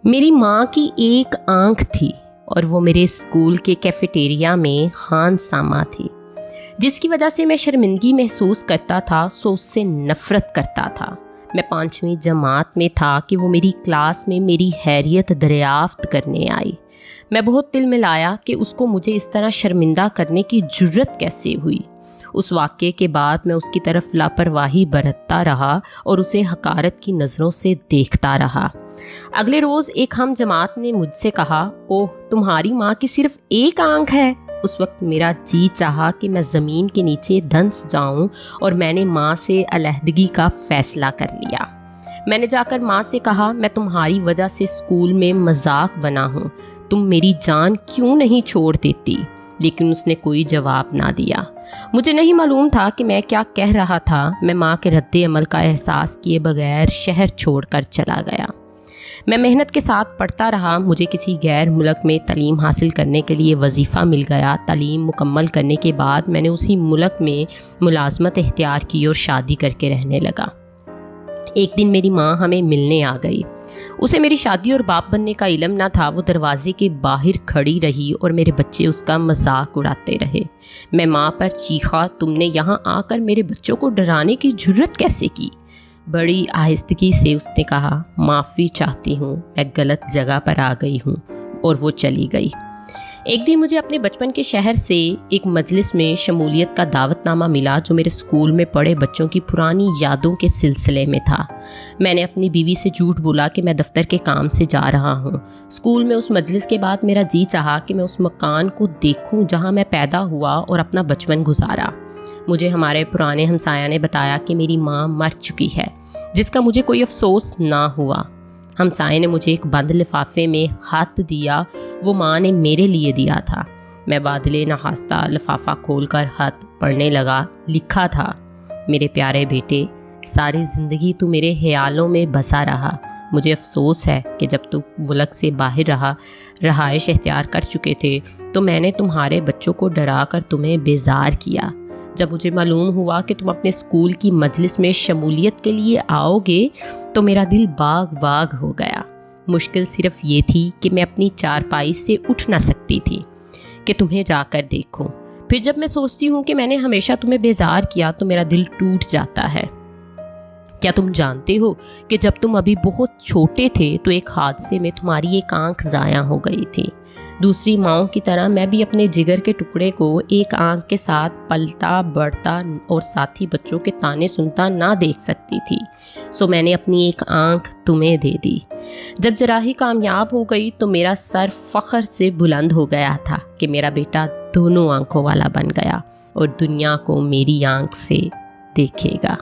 میری ماں کی ایک آنکھ تھی اور وہ میرے اسکول کے کیفیٹیریا میں خان سامہ تھی، جس کی وجہ سے میں شرمندگی محسوس کرتا تھا، سو اس سے نفرت کرتا تھا۔ میں 5ویں جماعت میں تھا کہ وہ میری کلاس میں میری خیریت دریافت کرنے آئی۔ میں بہت دل میں لایا کہ اس کو مجھے اس طرح شرمندہ کرنے کی جرت کیسے ہوئی۔ اس واقعے کے بعد میں اس کی طرف لاپرواہی برتتا رہا اور اسے حقارت کی نظروں سے دیکھتا رہا۔ اگلے روز ایک ہم جماعت نے مجھ سے کہا، اوہ تمہاری ماں کی صرف ایک آنکھ ہے۔ اس وقت میرا جی چاہا کہ میں زمین کے نیچے دھنس جاؤں، اور میں نے ماں سے علیحدگی کا فیصلہ کر لیا۔ میں نے جا کر ماں سے کہا، میں تمہاری وجہ سے اسکول میں مذاق بنا ہوں، تم میری جان کیوں نہیں چھوڑ دیتی؟ لیکن اس نے کوئی جواب نہ دیا۔ مجھے نہیں معلوم تھا کہ میں کیا کہہ رہا تھا۔ میں ماں کے رد عمل کا احساس کیے بغیر شہر چھوڑ کر چلا گیا۔ میں محنت کے ساتھ پڑھتا رہا۔ مجھے کسی غیر ملک میں تعلیم حاصل کرنے کے لیے وظیفہ مل گیا۔ تعلیم مکمل کرنے کے بعد میں نے اسی ملک میں ملازمت اختیار کی اور شادی کر کے رہنے لگا۔ ایک دن میری ماں ہمیں ملنے آ گئی۔ اسے میری شادی اور باپ بننے کا علم نہ تھا۔ وہ دروازے کے باہر کھڑی رہی اور میرے بچے اس کا مذاق اڑاتے رہے۔ میں ماں پر چیخا، تم نے یہاں آ کر میرے بچوں کو ڈرانے کی جرت کیسے کی؟ بڑی آہستگی سے اس نے کہا، معافی چاہتی ہوں، میں غلط جگہ پر آ گئی ہوں، اور وہ چلی گئی۔ ایک دن مجھے اپنے بچپن کے شہر سے ایک مجلس میں شمولیت کا دعوت نامہ ملا جو میرے اسکول میں پڑھے بچوں کی پرانی یادوں کے سلسلے میں تھا۔ میں نے اپنی بیوی سے جھوٹ بولا کہ میں دفتر کے کام سے جا رہا ہوں۔ اسکول میں اس مجلس کے بعد میرا جی چاہا کہ میں اس مکان کو دیکھوں جہاں میں پیدا ہوا اور اپنا بچپن گزارا۔ مجھے ہمارے پرانے ہمسایہ نے بتایا کہ میری ماں مر چکی ہے، جس کا مجھے کوئی افسوس نہ ہوا۔ ہمسائے نے مجھے ایک بند لفافے میں خط دیا، وہ ماں نے میرے لیے دیا تھا۔ میں بادلے نخواستہ لفافہ کھول کر خط پڑھنے لگا۔ لکھا تھا، میرے پیارے بیٹے، ساری زندگی تو میرے خیالوں میں بسا رہا۔ مجھے افسوس ہے کہ جب تم ملک سے باہر رہائش اختیار کر چکے تھے تو میں نے تمہارے بچوں کو ڈرا کر تمہیں بیزار کیا۔ جب مجھے معلوم ہوا کہ تم اپنے اسکول کی مجلس میں شمولیت کے لیے آؤ گے تو میرا دل باغ باغ ہو گیا۔ مشکل صرف یہ تھی کہ میں اپنی چارپائی سے اٹھ نہ سکتی تھی کہ تمہیں جا کر دیکھوں۔ پھر جب میں سوچتی ہوں کہ میں نے ہمیشہ تمہیں بیزار کیا تو میرا دل ٹوٹ جاتا ہے۔ کیا تم جانتے ہو کہ جب تم ابھی بہت چھوٹے تھے تو ایک حادثے میں تمہاری ایک آنکھ ضائع ہو گئی تھی؟ دوسری ماؤں کی طرح میں بھی اپنے جگر کے ٹکڑے کو ایک آنکھ کے ساتھ پلتا بڑھتا اور ساتھی بچوں کے تانے سنتا نہ دیکھ سکتی تھی، سو میں نے اپنی ایک آنکھ تمہیں دے دی۔ جب جراحی کامیاب ہو گئی تو میرا سر فخر سے بلند ہو گیا تھا کہ میرا بیٹا دونوں آنکھوں والا بن گیا اور دنیا کو میری آنکھ سے دیکھے گا۔